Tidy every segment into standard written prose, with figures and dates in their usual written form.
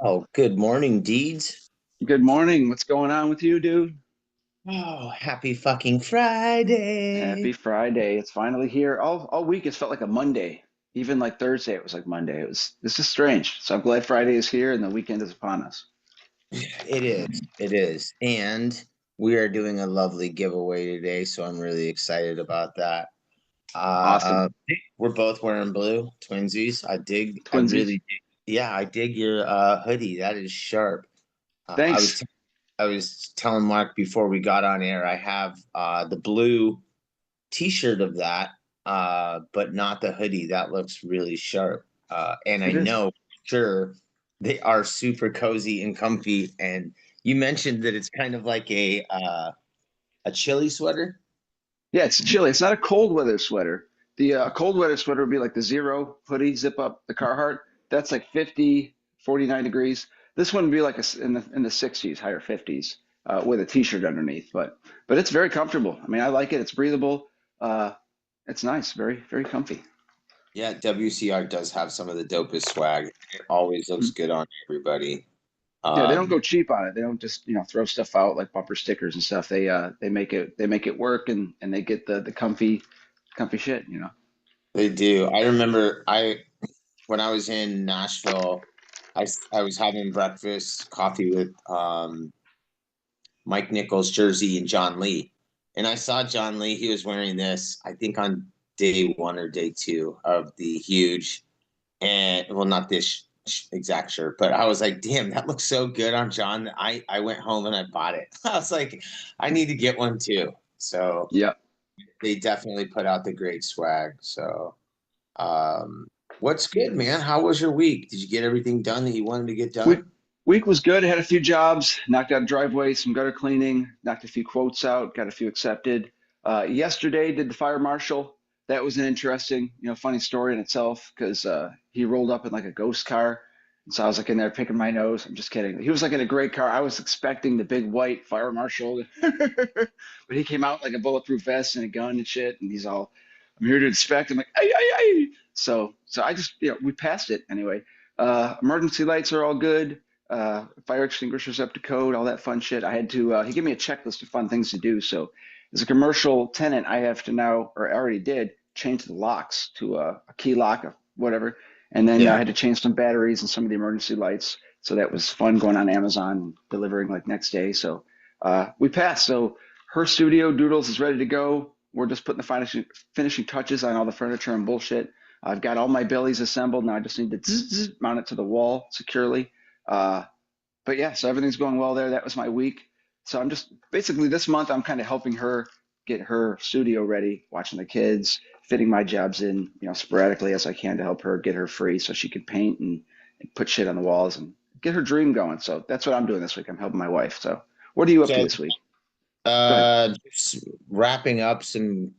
Oh, good morning, Deeds. Good morning. What's going on with you, dude? Oh, happy fucking Happy Friday. Friday. It's finally here. All week it's felt like a Monday. Even like Thursday it was like Monday. This is strange. So I'm glad Friday is here and the weekend is upon us. It is. It is. And we are doing a lovely giveaway today, so I'm really excited about that. Awesome. We're both wearing blue, twinsies. I Twinsies. really dig, yeah, I dig your hoodie. That is sharp. Uh, I was Thanks. t I was telling Mark before we got on air, I have the blue t-shirt of that, but not the hoodie. That looks really sharp. And I It is. know for sure they are super cozy and comfy. And you mentioned that it's kind of like a chilly sweater. Yeah, it's chilly. It's not a cold weather sweater. The cold weather sweater would be like the zero hoodie, zip up, the Carhartt. That's like 50, 49 degrees. This one would be like in the 60s, higher 50s, with a t-shirt underneath. But it's very comfortable. I mean, I like it. It's breathable. Uh, it's nice. Very, very comfy. Yeah, WCR does have some of the dopest swag. It always looks Mm. good on everybody. Yeah, they don't Um, go cheap on it. They don't just, throw stuff out like bumper stickers and stuff. They make it work and they get the comfy shit. they do. I remember when I was in Nashville, I was having breakfast, coffee with Mike Nichols jersey and John Lee. And I saw John Lee, he was wearing this, I think on day one or day two of the huge, and well, not this exact shirt, but I was like, damn, that looks so good on John. I went home and I bought it. I was like, I need to get one too. So Yeah. they definitely put out the great swag. So, um, what's good, man? How was your week? Did you get everything done that you wanted to get Week done? week was good. Had a few jobs, knocked out a driveway, some gutter cleaning, knocked a few quotes out, got a few accepted. Yesterday did the fire marshal. That was an interesting, funny story in itself because he rolled up in like a ghost car. And so I was like in there picking my nose. I'm just kidding. He was like in a great car. I was expecting the big white fire marshal, but he came out like a bulletproof vest and a gun and shit. And he's all, I'm here to inspect. I'm like, ay, ay, ay. So I just, we passed it anyway. Emergency lights are all good. Fire extinguishers up to code, all that fun shit. I had to, he gave me a checklist of fun things to do. So as a commercial tenant, I have to now, or I already did, change the locks to a key lock or whatever. And then I Yeah. had to change some batteries and some of the emergency lights. So that was fun going on Amazon, delivering like next day. So we passed. So her studio, Doodles, is ready to go. We're just putting the finishing touches on all the furniture and bullshit. I've got all my billies assembled. Now I just need to mount it to the wall securely. Uh, but yeah, so everything's going well there. That was my week. So I'm just basically this month I'm kind of helping her get her studio ready, watching the kids, fitting my jobs in, sporadically as I can to help her get her free so she can paint and put shit on the walls and get her dream going. So that's what I'm doing this week. I'm helping my wife. So what are you up to So this week? Go ahead. Just wrapping up some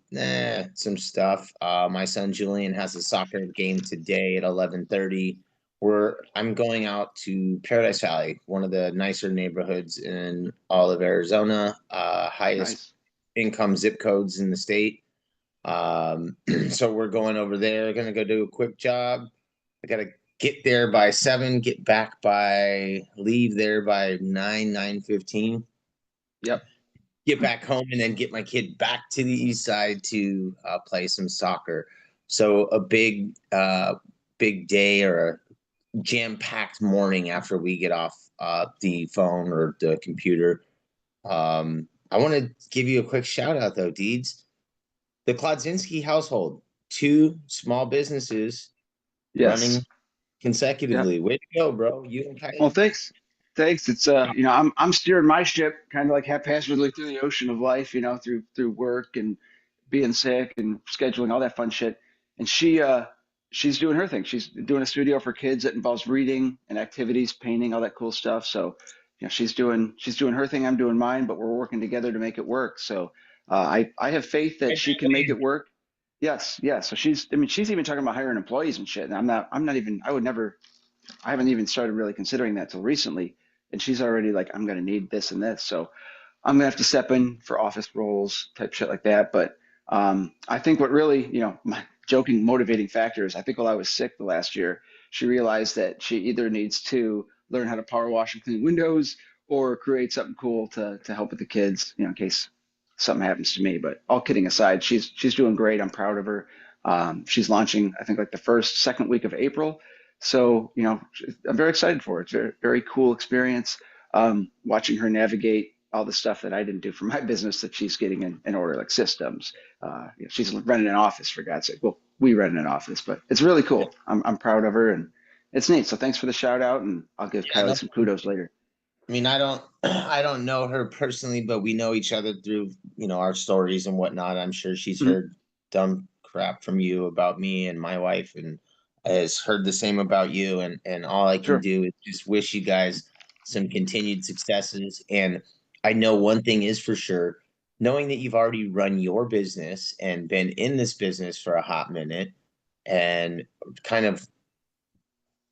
stuff. My son Julian has a soccer game today at 11:30. I'm going out to Paradise Valley, one of the nicer neighborhoods in all of Arizona, highest Nice. income zip codes in the state. So we're going over there, gonna go do a quick job. I gotta get there by 7, leave there by 9:15, Yep. get back home, and then get my kid back to the east side to play some soccer. So a big day or a jam-packed morning after we get off the phone or the computer. I want to give you a quick shout out though, Deeds. The Klodzinski household, two small businesses Yes. running Yep. consecutively. Way to go, bro. You and Well, Kylie. thanks. Thanks. It's I'm steering my ship kind of like haphazardly through the ocean of life, through work and being sick and scheduling all that fun shit. And she's doing her thing. She's doing a studio for kids that involves reading and activities, painting, all that cool stuff. So, she's doing her thing, I'm doing mine, but we're working together to make it work. So, I have faith that she can make it work. Yes, yes. So she's even talking about hiring employees and shit. And I'm not even I would never I haven't even started really considering that till recently. And she's already like, I'm going to need this and this. So I'm going to have to step in for office roles, type shit like that. But I think what really, my joking motivating factor is I think while I was sick the last year, she realized that she either needs to learn how to power wash and clean windows, or create something cool to help with the kids, in case something happens to me. But all kidding aside, she's doing great. I'm proud of her. She's launching, I think, like the second week of April. So, I'm very excited for it. It's a very, very cool experience. Watching her navigate all the stuff that I didn't do for my business that she's getting in order, like systems. She's running an office, for God's sake. Well, we run an office, but it's really cool. I'm proud of her, and it's neat. So thanks for the shout out, and I'll give Yeah, Kylie no, some kudos later. I mean, I don't I don't know her personally, but we know each other through, our stories and whatnot. I'm sure she's Mhm. heard dumb crap from you about me and my wife, and has heard the same about you. And all I can Sure. do is just wish you guys some continued successes. And I know one thing is for sure, knowing that you've already run your business and been in this business for a hot minute, and kind of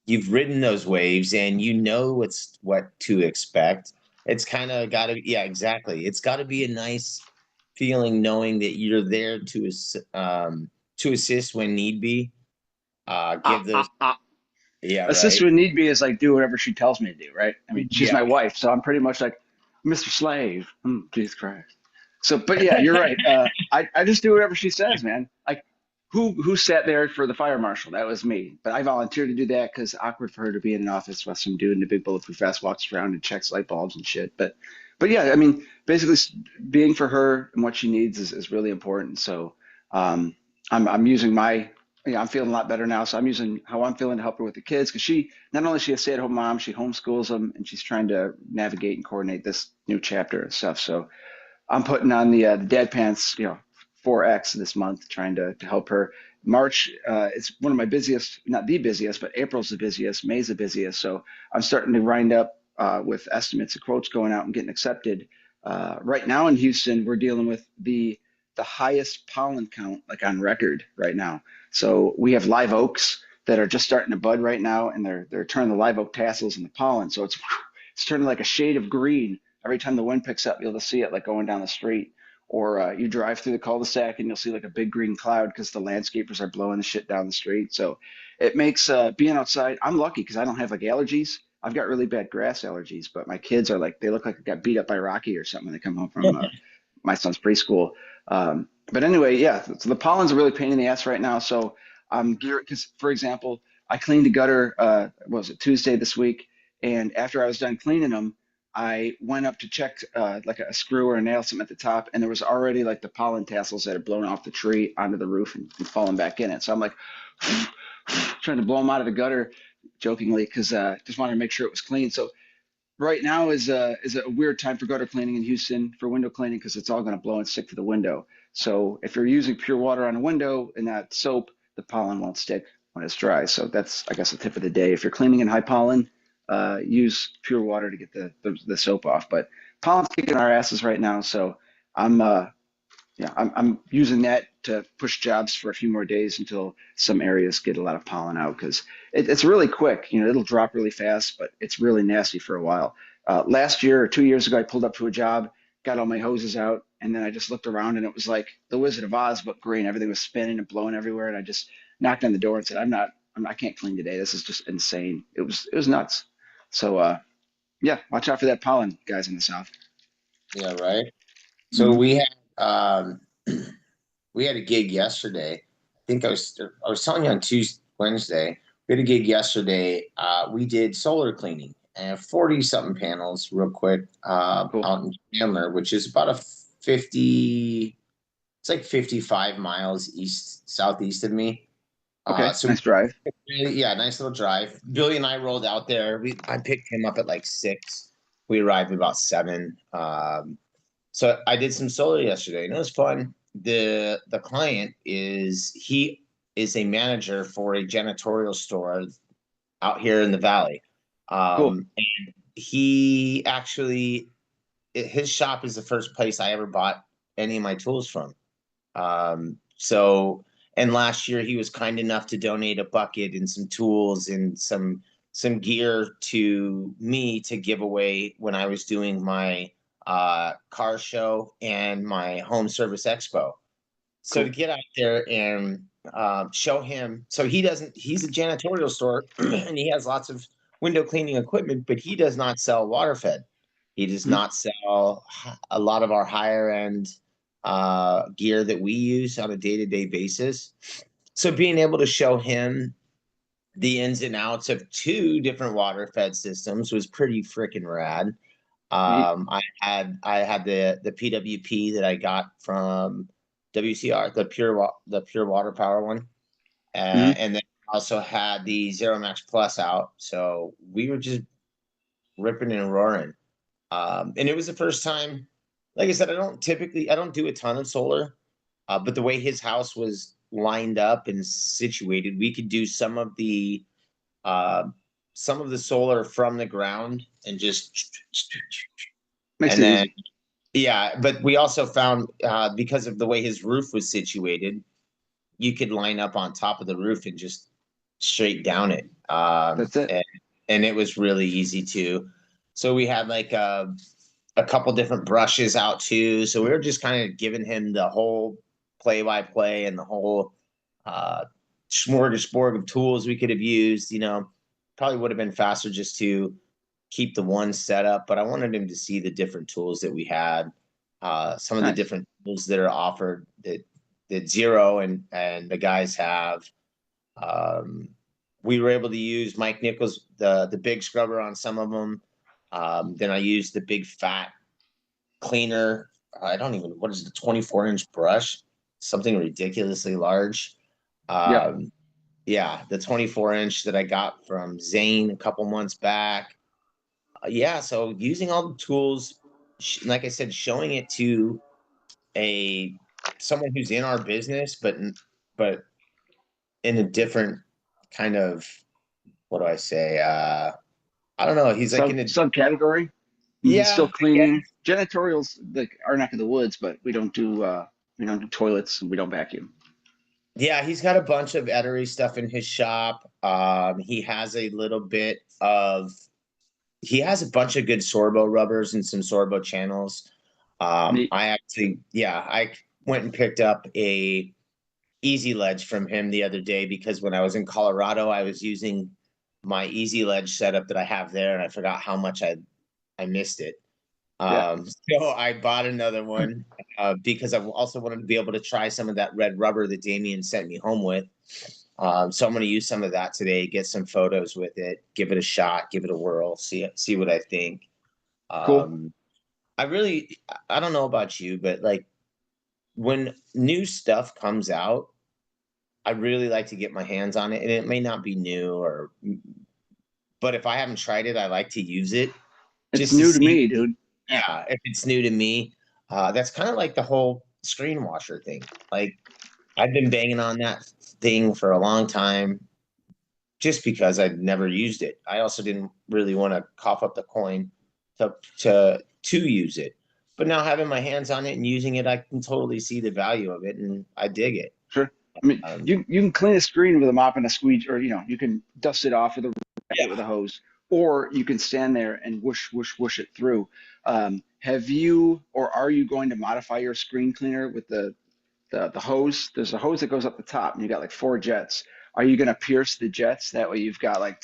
you've ridden those waves and you know what to expect. It's kind of got to, yeah, exactly. It's got to be a nice feeling knowing that you're there to assist when need be. Ah, Give those, ah, ah. yeah, Assist right, when need be is like do whatever she tells me to do, right? I mean, she's yeah, my wife, so I'm pretty much like Mr. Slave. Jesus Christ. So, but yeah, you're right. I just do whatever she says, man. Like, who sat there for the fire marshal? That was me. But I volunteered to do that because awkward for her to be in an office with some dude in a big bulletproof vest walks around and checks light bulbs and shit. But yeah, I mean, basically, being for her and what she needs is really important. So, um, I'm using my. I'm feeling a lot better now. So I'm using how I'm feeling to help her with the kids because she not only is she a stay-at-home mom, she homeschools them and she's trying to navigate and coordinate this new chapter and stuff. So I'm putting on the dad pants, 4X this month, trying to help her. March is one of my busiest, not the busiest, but April's the busiest, May's the busiest. So I'm starting to grind up with estimates and quotes going out and getting accepted. Right now in Houston, we're dealing with the highest pollen count like on record right now. So we have live oaks that are just starting to bud right now, and they're turning the live oak tassels into pollen. So it's turning like a shade of green every time the wind picks up. You'll just see it like going down the street, or you drive through the cul-de-sac and you'll see like a big green cloud because the landscapers are blowing the shit down the street. So it makes being outside. I'm lucky because I don't have like allergies. I've got really bad grass allergies, but my kids are like they look like they got beat up by Rocky or something when they come home from my son's preschool. But anyway, yeah, so the pollen's a really pain in the ass right now. So I'm geared because, for example, I cleaned the gutter. What was it, Tuesday this week? And after I was done cleaning them, I went up to check like a screw or a nail, something at the top, and there was already like the pollen tassels that had blown off the tree onto the roof and fallen back in it. So I'm like trying to blow them out of the gutter jokingly because just wanted to make sure it was clean. So right now is a weird time for gutter cleaning in Houston for window cleaning because it's all going to blow and stick to the window. So if you're using pure water on a window and not soap, the pollen won't stick when it's dry. So that's, I guess, the tip of the day. If you're cleaning in high pollen, use pure water to get the soap off. But pollen's kicking our asses right now, so I'm I'm using that to push jobs for a few more days until some areas get a lot of pollen out because it's really quick. It'll drop really fast, but it's really nasty for a while. Last year or 2 years ago, I pulled up to a job, got all my hoses out, and then I just looked around and it was like the Wizard of Oz, but green. Everything was spinning and blowing everywhere, and I just knocked on the door and said, I can't clean today. This is just insane. It was nuts. So yeah, watch out for that pollen, guys in the south. yeah, right. So Mhm. we had a gig yesterday. I think I was telling you on Tuesday, Wednesday. We had a gig yesterday. We did solar cleaning and 40 something panels real quick Cool. out in Chandler, which is about a 50, it's like 55 miles southeast of me. Okay, So nice drive. yeah, nice little drive. Billy and I rolled out there. I picked him up at like 6. We arrived at about 7. So I did some solar yesterday, and it was fun. The client is a manager for a janitorial store out here in the valley. Cool. And he actually his shop is the first place I ever bought any of my tools from. So and last year he was kind enough to donate a bucket and some tools and some gear to me to give away when I was doing my car show and my home service expo. So to Cool. get out there and show him, so he's a janitorial store and he has lots of window cleaning equipment, but he does not sell water fed. He does Mhm. not sell a lot of our higher end gear that we use on a day to day basis. So being able to show him the ins and outs of two different water fed systems was pretty freaking rad. Neat. I had the PWP that I got from WCR, the pure water power one, Mhm. and then also had the Zero Max Plus out. So we were just ripping and roaring. And it was the first time. Like I said, I don't do a ton of solar, but the way his house was lined up and situated, we could do uh, some of the solar from the ground and just Makes and it then easy. yeah, but we also found because of the way his roof was situated, you could line up on top of the roof and just straight down it. That's it. And it was really easy too. So we had like a couple different brushes out too. So we were just kind of giving him the whole play by play and the whole uh, smorgasbord of tools we could have used. Probably would have been faster just to keep the one setup, but I wanted him to see the different tools that we had, some of the Nice. different tools that are offered that Zero and the guys have. Um, we were able to use Mike Nichols the big scrubber on some of them. Then I used the big fat cleaner. I don't even what is the 24-inch brush? Something ridiculously large. Yeah. Um, yeah, the 24-inch that I got from Zane a couple months back. Yeah, so using all the tools, like I said, showing it to a someone who's in our business, but in a different kind of what do I say? I don't know. He's like in a Subcategory. He's yeah, still cleaning. Janitorials like our neck of the woods, but we don't do toilets and we don't vacuum. yeah. He's got a bunch of eatery stuff in his shop. He has a little bit of he has a bunch of good Sorbo rubbers and some Sorbo channels. Neat. I went and picked up a Easy Ledge from him the other day because when I was in Colorado, I was using my Easy Ledge setup that I have there, and I forgot how much I missed it. Yeah. So I bought another one because I also wanted to be able to try some of that red rubber that Damien sent me home with. So I'm going to use some of that today, get some photos with it, give it a shot, give it a whirl, see what I think. Cool. Um, I don't know about you, but like when new stuff comes out, I really like to get my hands on it, and it may not be new but if I haven't tried it, I like to use it It's just to new to see, me, dude. Yeah. yeah, if it's new to me. That's kind of like the whole screen washer thing. Like I've been banging on that thing for a long time just because I'd never used it. I also didn't really want to cough up the coin to use it. But now having my hands on it and using it, I can totally see the value of it, and I dig it. Sure. I mean, Um, you can clean a screen with a mop and a squeegee, or you can dust it off with a racket with yeah, a hose, or you can stand there and whoosh, whoosh, whoosh it through. Have you or are you going to modify your screen cleaner with the hose? There's a hose that goes up the top, and you got like four jets. Are you going to pierce the jets? That way you've got like,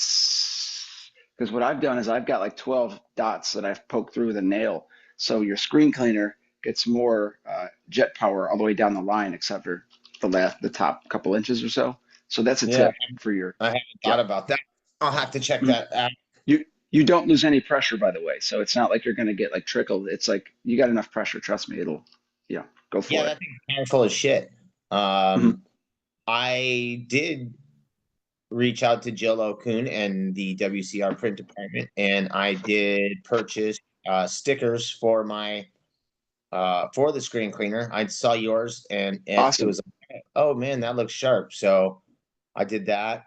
because what I've done is I've got like 12 dots that I've poked through with a nail. So your screen cleaner gets more jet power all the way down the line, except for the top couple inches or so. So that's a yeah, tip for your, I haven't yeah. thought about that. I'll have to check Mhm. that out. You don't lose any pressure, by the way. So it's not like you're going to get like trickled. It's like you got enough pressure. Trust me, it'll, go Yeah, for it. that thing's powerful as shit. Mhm. I did reach out to Jill O'Coon and the WCR print department, and I did purchase stickers for my for the screen cleaner. I saw yours, and it Awesome. was like, oh man, that looks sharp. So I did that.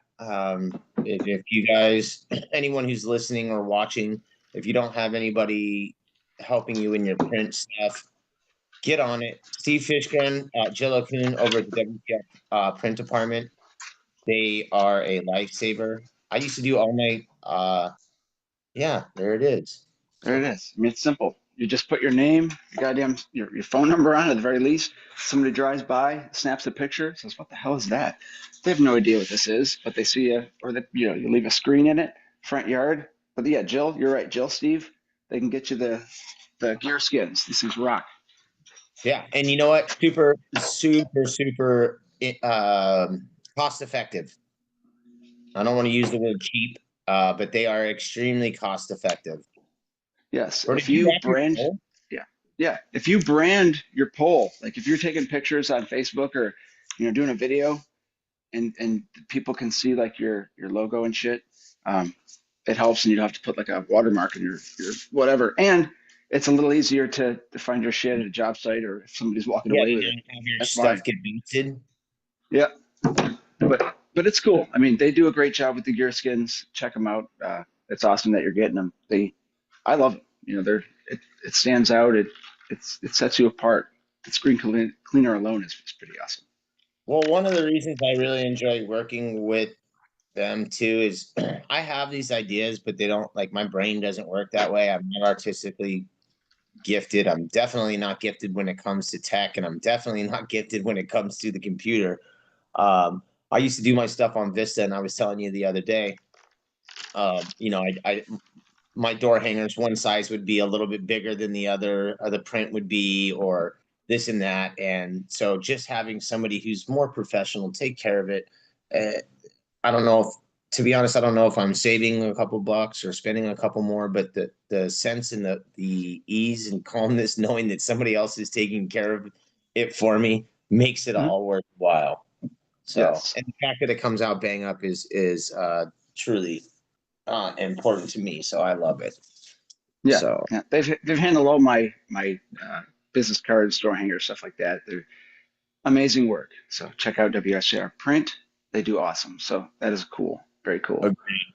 If you guys, anyone who's listening or watching, if you don't have anybody helping you in your print stuff, get on it. Steve Fishkin, Jill O'Coon over at the WPF print department. They are a lifesaver. I used to do all my yeah, there it is. There So it is. I mean, it's simple. You just put your name, your phone number on it at the very least. Somebody drives by, snaps a picture, says, "What the hell is that?" They have no idea what this is, but they see you, or that you leave a screen in it. front yard. But yeah, Jill, you're right. Jill, Steve, they can get you the gear skins. These things rock. Yeah, and you know what? Super, super, super cost effective. I don't want to use the word cheap, but they are extremely cost effective. Yes, Or if did you you have your brand, goal? yeah, yeah, if you brand your pole, like if you're taking pictures on Facebook or doing a video, and people can see like your logo and shit, um, it helps, and you don't have to put like a watermark in your whatever, and it's a little easier to find your shit at a job site or if somebody's walking Yeah, away you with it. don't have your That's fine. stuff get boosted. Yeah, but it's cool. I mean, they do a great job with the gear skins. Check them out. It's awesome that you're getting them. I love them. It stands out. It sets you apart. The cleaner alone is pretty awesome. Well, one of the reasons I really enjoy working with them too is I have these ideas, but they don't like my brain doesn't work that way. I'm not artistically gifted. I'm definitely not gifted when it comes to tech, and I'm definitely not gifted when it comes to the computer. I used to do my stuff on Vista, and I was telling you the other day, I my door hangers, one size would be a little bit bigger than the other, or the print would be, or this and that. And so just having somebody who's more professional take care of it. Uh, I don't know if, to be honest, I don't know if I'm saving a couple bucks or spending a couple more, but the sense and the ease and calmness knowing that somebody else is taking care of it for me makes it Mhm. all worthwhile. So, Yes. and the fact that it comes out bang up is truly important to me. So I love it. Yeah. So Yeah. They've handled all my business cards, store hangers, stuff like that. They're amazing work. So check out WSJR Print. They do awesome. So that is cool. Very cool. agreed.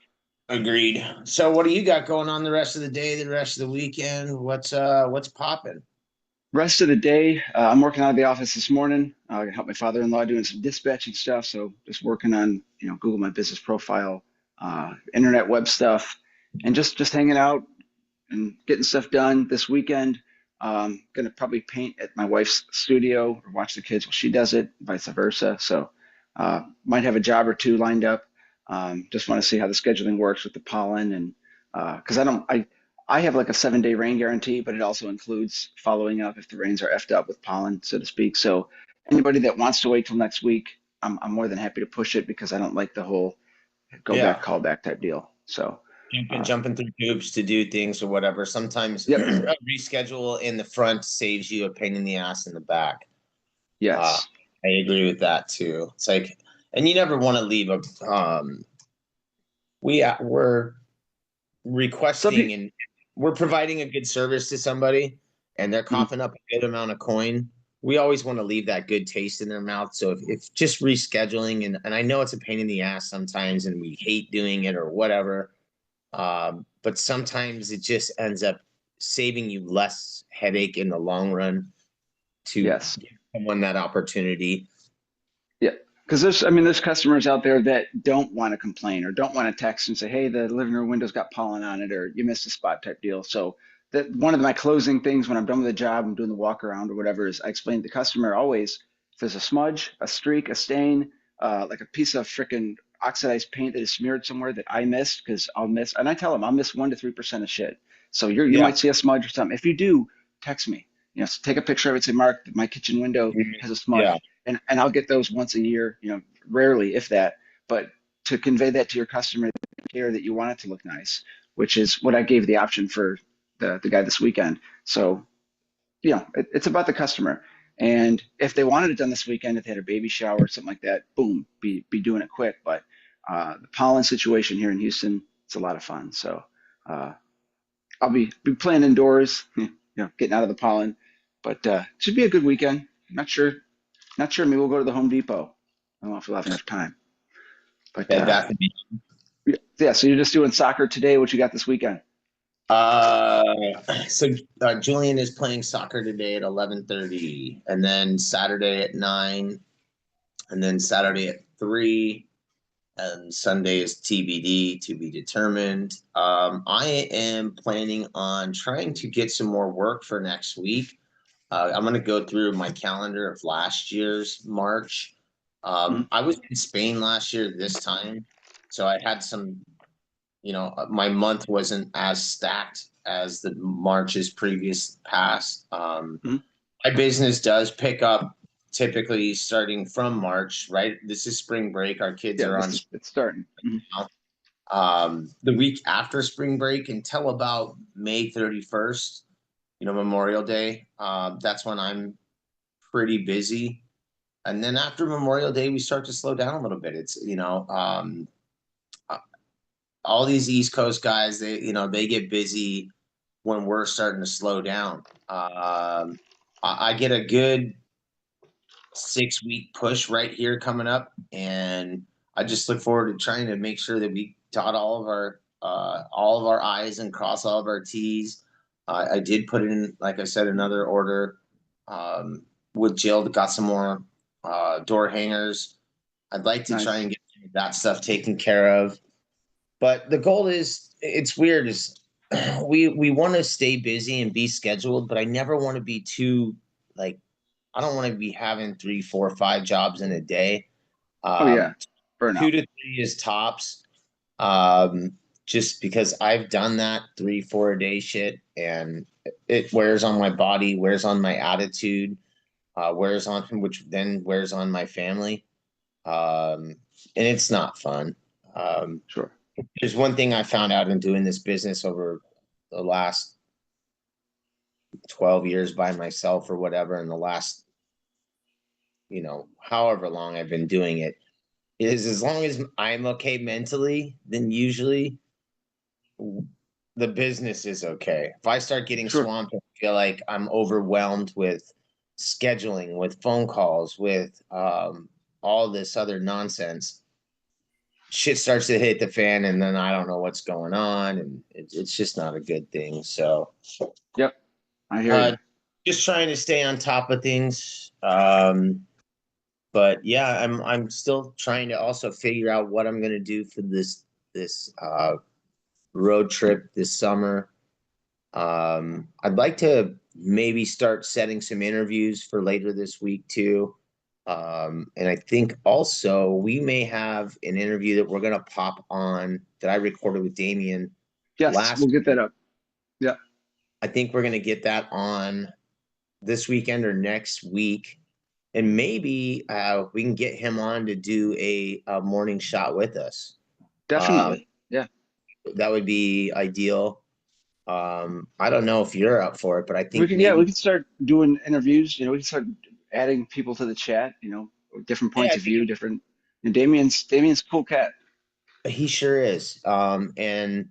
Agreed. So what do you got going on the rest of the day, the rest of the weekend? What's popping? Rest of the day, I'm working out of the office this morning. I help my father-in-law doing some dispatching stuff. So just working on, Google My Business Profile, internet web stuff, and just hanging out and getting stuff done this weekend. Gonna probably paint at my wife's studio or watch the kids while she does it, vice versa. So might have a job or two lined up. Just want to see how the scheduling works with the pollen and because I have like a 7 day rain guarantee, but it also includes following up if the rains are effed up with pollen, so to speak. So anybody that wants to wait till next week, I'm more than happy to push it because I don't like the whole go back, Yeah. call back type deal. So Jumping uh, jumping through hoops to do things or whatever. Sometimes yep, a reschedule in the front saves you a pain in the ass in the back. Uh, yes. I agree with that too. It's like, and you never want to leave a we're Some requesting people. and we're providing a good service to somebody and they're Mhm. coughing up a good amount of coin. We always want to leave that good taste in their mouth. So if just rescheduling and I know it's a pain in the ass sometimes and we hate doing it or whatever. But sometimes it just ends up saving you less headache in the long run to Yes. give someone that opportunity. Yeah. Because there's customers out there that don't want to complain or don't want to text and say, hey, the living room window's got pollen on it or you missed a spot type deal. So that one of my closing things when I'm done with the job, I'm doing the walk around or whatever, is I explain to the customer always if there's a smudge, a streak, a stain, like a piece of freaking oxidized paint that is smeared somewhere that I missed, because I'll miss, and I tell them I'll miss 1 to 3% of shit. So you Yeah. might see a smudge or something. If you do, text me. So take a picture of it, say, Mark, my kitchen window has a Yeah. smudge, and I'll get those once a year, rarely if that, but to convey that to your customer care that you want it to look nice, which is what I gave the option for the guy this weekend. So, it's about the customer. And if they wanted it done this weekend, if they had a baby shower or something like that, boom, be doing it quick. But the pollen situation here in Houston, it's a lot of fun. So I'll be playing indoors, getting out of the pollen. But should be a good weekend. Not sure. Not sure. Maybe we'll go to the Home Depot. I don't know if we'll have enough time. But Bed Bath and Beyond. yeah. So you're just doing soccer today. What you got this weekend? So Julian is playing soccer today at 11:30, and then Saturday at 9, and then Saturday at 3, and Sunday is TBD, to be determined. I am planning on trying to get some more work for next week. I'm going to go through my calendar of last year's March. Mhm. I was in Spain last year this time, so I had some my month wasn't as stacked as the March's previous past. Mhm. My business does pick up typically starting from March, right? This is spring break. Our kids Yeah, are on this is spring it's starting. Mhm. now. The week after spring break until about May 31st, Memorial Day, that's when I'm pretty busy. And then after Memorial Day, we start to slow down a little bit. It's, uh, all these East Coast guys, they get busy when we're starting to slow down. I get a good 6 week push right here coming up, and I just look forward to trying to make sure that we dot all of our I's and cross all of our T's. I did put in, like I said, another order um, with Jill. Got some more door hangers. I'd like to try Nice. and get that stuff taken care of. But the goal is, it's weird, is we want to stay busy and be scheduled, but I never want to be too, like, I don't want to be having three, four, five jobs in a day. Oh yeah, Um, two burnout. to three is tops. Um, just because I've done that 3, 4 a day shit, and it wears on my body, wears on my attitude, wears on, which then wears on my family. Um, and it's not fun. Um, Sure. there's one thing I found out in doing this business over the last 12 years by myself or whatever, in the last, however long I've been doing it, is as long as I'm okay mentally, then usually the business is okay. If I start getting Sure. swamped, I feel like I'm overwhelmed with scheduling, with phone calls, with all this other nonsense. Shit starts to hit the fan, and then I don't know what's going on, and it's just not a good thing. So, Yep. I hear uh, you. just trying to stay on top of things. But yeah, I'm still trying to also figure out what I'm gonna do for this road trip this summer. I'd like to maybe start setting some interviews for later this week too. And I think also we may have an interview that we're gonna pop on that I recorded with Damien Yes, we'll last get that week. up. Yeah, I think we're gonna get that on this weekend or next week. And maybe we can get him on to do a morning shot with us. Um, definitely. Yeah. that would be ideal. I don't know if you're up for it, but I We think could, yeah, we maybe, could start doing interviews. We can start adding people to the chat, different yeah, points I of think view, different. And Damien's a cool cat. he sure is. And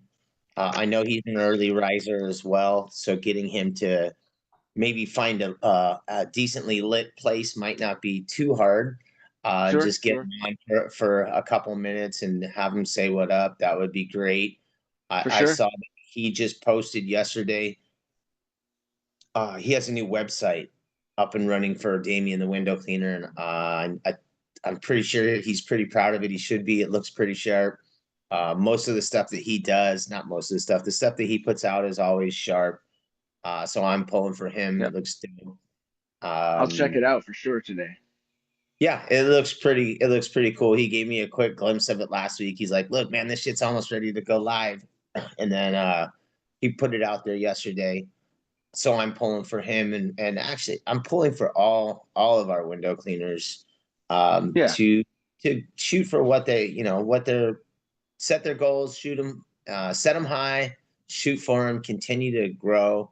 I know he's an early riser as well, so getting him to maybe find a decently lit place might not be too hard. Sure, Just get sure, him on for a couple minutes and have him say what up. That would be great. for I sure. saw that he just posted yesterday. He has a new website up and running for Damien the window cleaner, and I'm pretty sure he's pretty proud of it. He should be. It looks pretty sharp. Most of the stuff that he does, not most of the stuff that he puts out is always sharp. So I'm pulling for him. It Yep. looks dope. I'll check Um, it out for sure today. yeah, it looks pretty cool. He gave me a quick glimpse of it last week. He's like, "Look, man, this shit's almost ready to go live," and then he put it out there yesterday. So I'm pulling for him, and actually I'm pulling for all of our window cleaners Yeah, to shoot for what they're set their goals, shoot them, set them high, shoot for them, continue to grow.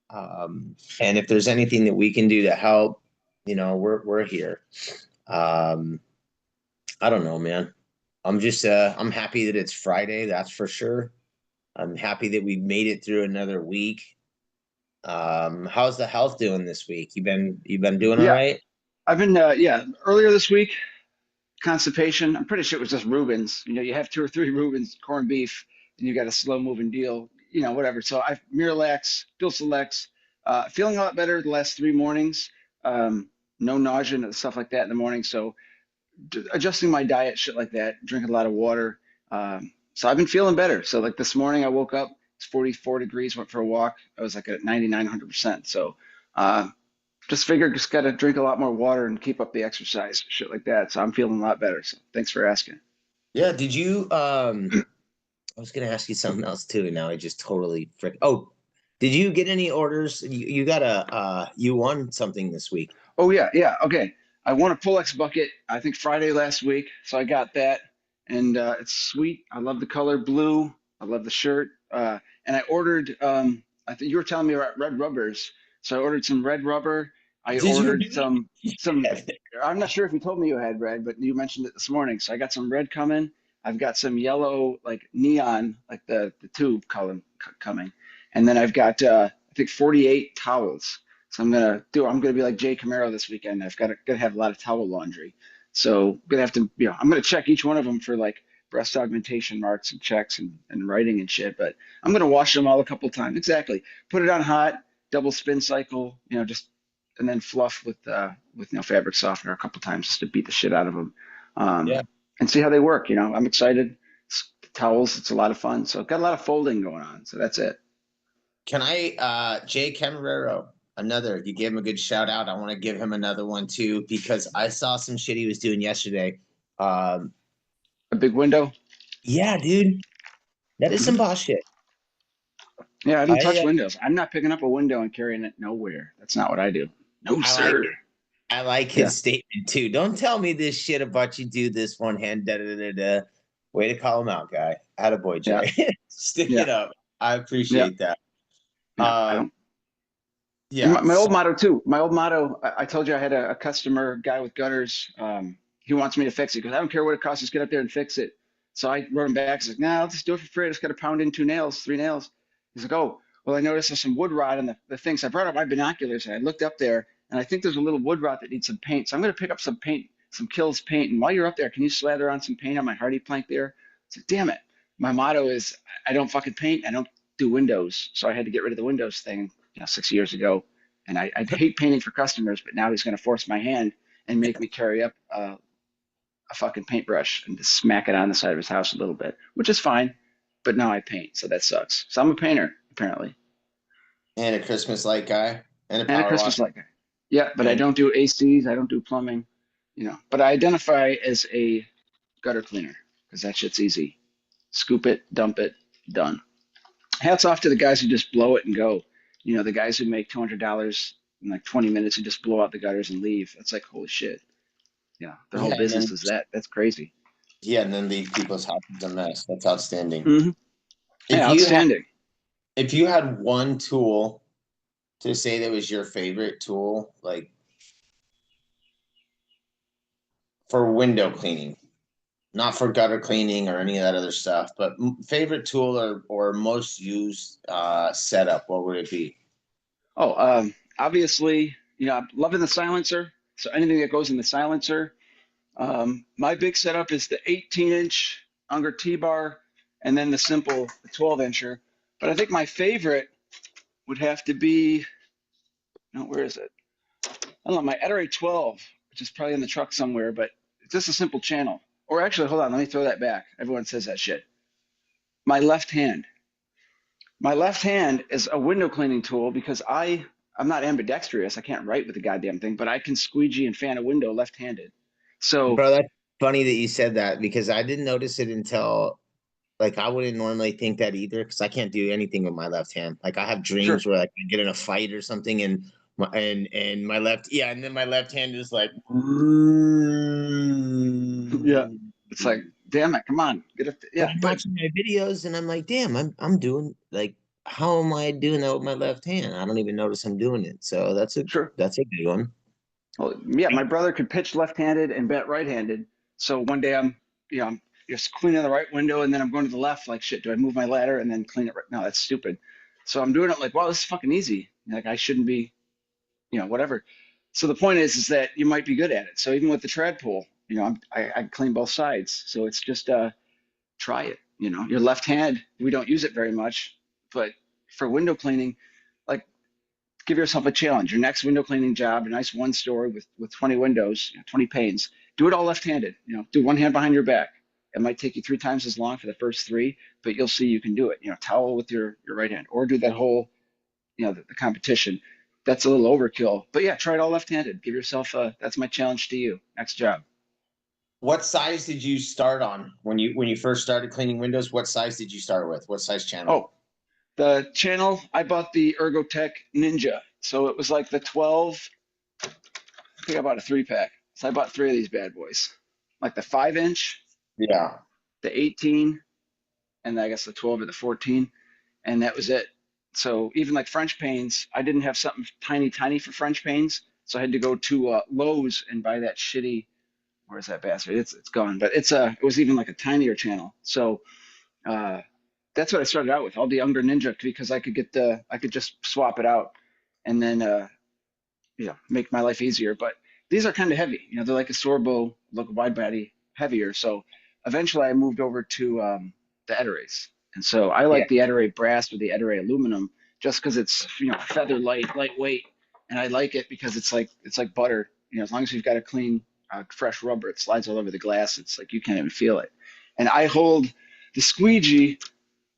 And if there's anything that we can do to help, we're here. Um, I don't know, man. I'm happy that it's Friday, that's for sure. I'm happy that we made it through another week. How's the health doing this week? You been doing all yeah. right? I've been, yeah, earlier this week, constipation. I'm pretty sure it was just Rubens. You have two or three Rubens, corned beef, and you got a slow moving deal, whatever. So I Miralax, Dulcilex, feeling a lot better the last 3 mornings. Um, no nausea and stuff like that in the morning. So adjusting my diet, shit like that, drinking a lot of water. So I've been feeling better. So like this morning, I woke up, it's 44 degrees, went for a walk. I was like at 99, 100%. So uh, just figured just got to drink a lot more water and keep up the exercise, shit like that. So I'm feeling a lot better. So thanks for asking. Yeah. Did you I was gonna ask you something else too, and now I just totally frick. Oh, did you get any orders? You got a you won something this week. Oh yeah, yeah. Okay. I won a Pull-X bucket, I think Friday last week, so I got that, and it's sweet. I love the color blue. I love the shirt. And I ordered. I think you were telling me about red rubbers, so I ordered some red rubber. I Did you ordered really? some. I'm not sure if you told me you had red, but you mentioned it this morning, so I got some red coming. I've got some yellow, like neon, like the tube color coming, and then I've got I think 48 towels. So I'm gonna be like Jay Camaro this weekend. I've got to gonna have a lot of towel laundry. So I'm gonna have to, I'm gonna check each one of them for like breast augmentation marks and checks and writing and shit. But I'm gonna wash them all a couple times. Exactly. Put it on hot, double spin cycle, just and then fluff with fabric softener a couple times just to beat the shit out of them, Yeah. and see how they work. I'm excited. Towels, it's a lot of fun. So I've got a lot of folding going on. So that's it. Can I, Jay Camarero, another, you gave him a good shout out. I want to give him another one too, because I saw some shit he was doing yesterday. Um, A big window. yeah, dude, that is some Mhm. boss shit. Yeah, I don't touch I, windows. I'm not picking up a window and carrying it nowhere. That's not what I do. No, I like sir. it. I like Yeah, his statement too. Don't tell me this shit about you do this one hand, da da da da. Way to call him out, guy. Attaboy, yeah, Jay. Stick yeah, it up. I yeah, appreciate that. yeah. I don't. And Yeah. my old motto too. My old motto. I told you I had a customer guy with gutters. He wants me to fix it because I don't care what it costs. Just get up there and fix it. So I wrote him back. He's like, "Nah, I'll just do it for free. I just got to pound in two nails, three nails." He's like, "Oh, well, I noticed there's some wood rot in the thing." So I brought up my binoculars and I looked up there and I think there's a little wood rot that needs some paint. So I'm going to pick up some paint, some Kills paint. And while you're up there, can you slather on some paint on my hardy plank there? I said, "Damn it." My motto is I don't fucking paint. I don't do windows. So I had to get rid of the windows thing, 6 years ago. And I hate painting for customers, but now he's going to force my hand and make me carry up a fucking paintbrush and just smack it on the side of his house a little bit, which is fine. But now I paint, so that sucks. So I'm a painter, apparently, And a Christmas light guy and a and a power Christmas washer. light guy. Yeah, but I And don't do ACs. I don't do plumbing, But I identify as a gutter cleaner because that shit's easy. Scoop it, dump it, done. Hats off to the guys who just blow it and go. The guys who make $200 in like 20 minutes and just blow out the gutters and leave. That's like holy shit. Their whole yeah, and business then is that. That's crazy. leave people's houses a mess. That's outstanding. Hmm. If Yeah, you had outstanding. if you had one tool to say that was your favorite tool, like for window cleaning, not for gutter cleaning or any of that other stuff, but favorite tool or most used setup, what would it be? Oh, obviously, I'm loving the silencer. So anything that goes in the silencer. My big setup is the 18-inch Unger T-bar and then the simple 12-incher. But I think my favorite would have to be, no, where is it? I don't know, my Eterate 12, which is probably in the truck somewhere, but it's just a simple channel. Or actually, hold on, let me throw that back. Everyone says that shit. My left hand. My left hand is a window cleaning tool because I'm not ambidextrous. I can't write with the goddamn thing, but I can squeegee and fan a window left-handed. So Bro, that's funny that you said that because I didn't notice it until like I wouldn't normally think that either because I can't do anything with my left hand. Like I have sure, dreams where like, I get in a fight or something and my left and then my left hand is like yeah. It's like, damn it, come on, get it. but Yeah, I'm but watching my videos and I'm like, damn, I'm doing like how am I doing that with my left hand? I don't even notice I'm doing it. So sure. that's a good one. Well, yeah, my brother could pitch left-handed and bat right-handed. So one day I'm just cleaning the right window and then I'm going to the left. Like, shit, do I move my ladder and then clean it right? No, that's stupid. So I'm doing it like, wow, this is fucking easy. Like I shouldn't be, whatever. So the point is that you might be good at it. So even with the trad pool, I clean both sides. So it's just try it. Your left hand, we don't use it very much, but for window cleaning, like give yourself a challenge. Your next window cleaning job, a nice one story with 20 windows, 20 panes. Do it all left-handed. Do one hand behind your back. It might take you 3 times as long for the first three, but you'll see you can do it. Towel with your right hand, or do that whole, the competition. That's a little overkill, but yeah, try it all left-handed. Give yourself a. That's my challenge to you. Next job. what size did you start on when you first started cleaning windows? What size did you start with? What size channel? Oh, the channel, I bought the Ergotech Ninja. So it was like the 12, I think I bought a 3 pack. So I bought 3 of these bad boys. Like the 5 inch, Yeah. the 18, and I guess the 12 or the 14. And that was it. So even like French panes, I didn't have something tiny, tiny for French panes. So I had to go to Lowe's and buy that shitty, where's that bastard? It's gone. But it was even like a tinier channel. So uh, that's what I started out with, all the Unger Ninja, because I could just swap it out and then make my life easier. But these are kind of heavy. They're like a Sorbo, like a wide body, heavier. So eventually I moved over to the Etterays. And so I Yeah. like the Etteray brass or the Etteray aluminum just because it's feather light, lightweight, and I like it because it's like butter. As long as you've got a clean, fresh rubber, it slides all over the glass. It's like you can't even feel it. And I hold the squeegee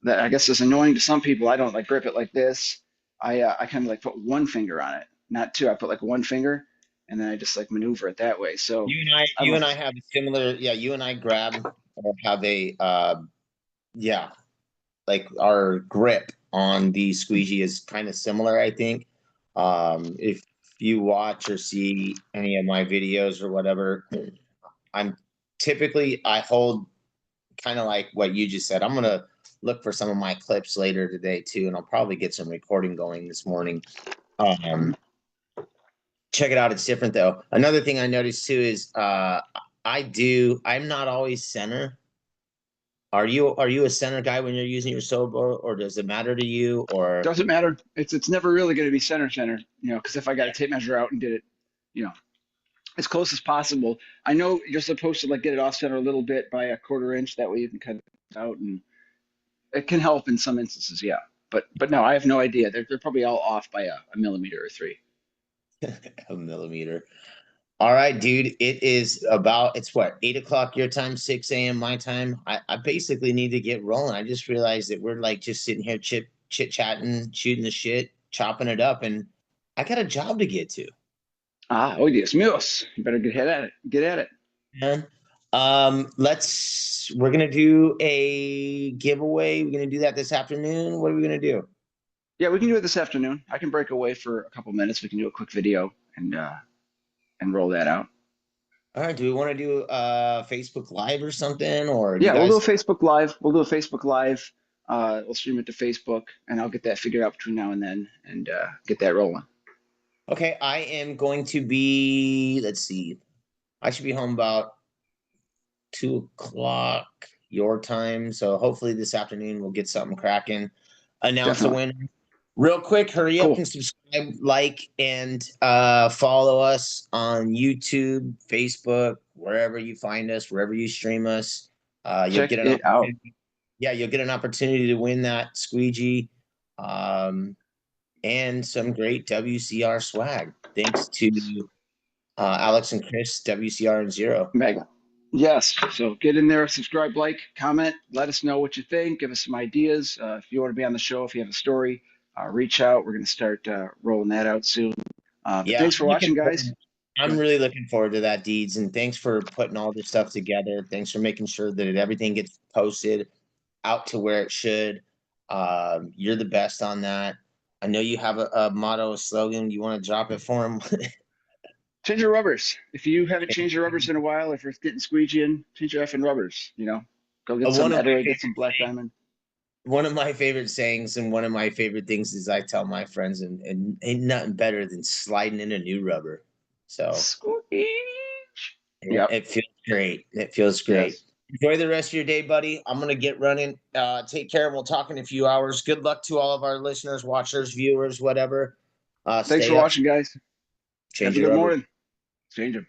that I guess is annoying to some people. I don't like grip it like this. I kind of like put one finger on it, not two. I put like one finger, and then I just like maneuver it that way. So I don't You know and if I it's have a similar, yeah, you and I grab or have a yeah, like our grip on the squeegee is kind of similar, I think. If you watch or see any of my videos or whatever, I'm typically I hold kind of like what you just said. I'm gonna look for some of my clips later today too, and I'll probably get some recording going this morning. Um, check it out. It's different though. Another thing I noticed too is I'm not always center. Are you a center guy when you're using your sober, or does it matter to you? Or doesn't matter. It's never really going to be center, because if I got a tape measure out and did it, you know, as close as possible. I know you're supposed to like get it off center a little bit by a 1/4 inch. That way you can cut it out, and it can help in some instances. Yeah, but no, I have no idea. They're probably all off by a millimeter or three. a millimeter? All right, dude. It's what, 8 o'clock your time, 6 a.m. my time. I basically need to get rolling. I just realized that we're like just sitting here chit chatting, shooting the shit, chopping it up, and I got a job to get to. Ah, oh Dios míos! You better get at it. Get at it. Man. We're gonna do a giveaway. We're gonna do that this afternoon. What are we gonna do? Yeah, we can do it this afternoon. I can break away for a couple minutes. We can do a quick video and roll that out. All right, do we want to do Facebook Live or something? Or do you Yeah, we'll do a guys Facebook Live. We'll do a Facebook Live. We'll stream it to Facebook, and I'll get that figured out between now and then, and get that rolling. okay, I am going to be, let's see, I should be home about 2 o'clock your time. So hopefully this afternoon we'll get something cracking. Announce a Definitely. winner. Real quick, hurry up Cool. and subscribe, like, and follow us on YouTube, Facebook, wherever you find us, wherever you stream us. You'll Check get an it out. opportunity. Yeah, you'll get an opportunity to win that squeegee, um, and some great WCR swag. Thanks to Alex and Chris, WCR and Zero. Mega. Yes. So get in there, subscribe, like, comment, let us know what you think. Give us some ideas. If you want to be on the show, if you have a story, reach out. We're going to start rolling that out soon. But Yeah, thanks for watching, guys. Go I'm ahead. really looking forward to that, Deeds, and thanks for putting all this stuff together. Thanks for making sure that everything gets posted out to where it should. You're the best on that. I know you have a motto, a slogan. You want to drop it for them? Change your rubbers. If you haven't changed your rubbers in a while, if it's getting squeegee in, change your effing rubbers. Go get some One of my Ettore, get some favorite Black sayings, Diamond. one of my favorite sayings, and one of my favorite things is I tell my friends, and ain't nothing better than sliding in a new rubber. So Squeege. yeah, Yep. it feels great. It feels great. Yes. Enjoy the rest of your day, buddy. I'm gonna get running. Take care, and we'll talk in a few hours. Good luck to all of our listeners, watchers, viewers, whatever. Thanks Stay for up, watching, guys. Have change a your good rubber. morning. Change them.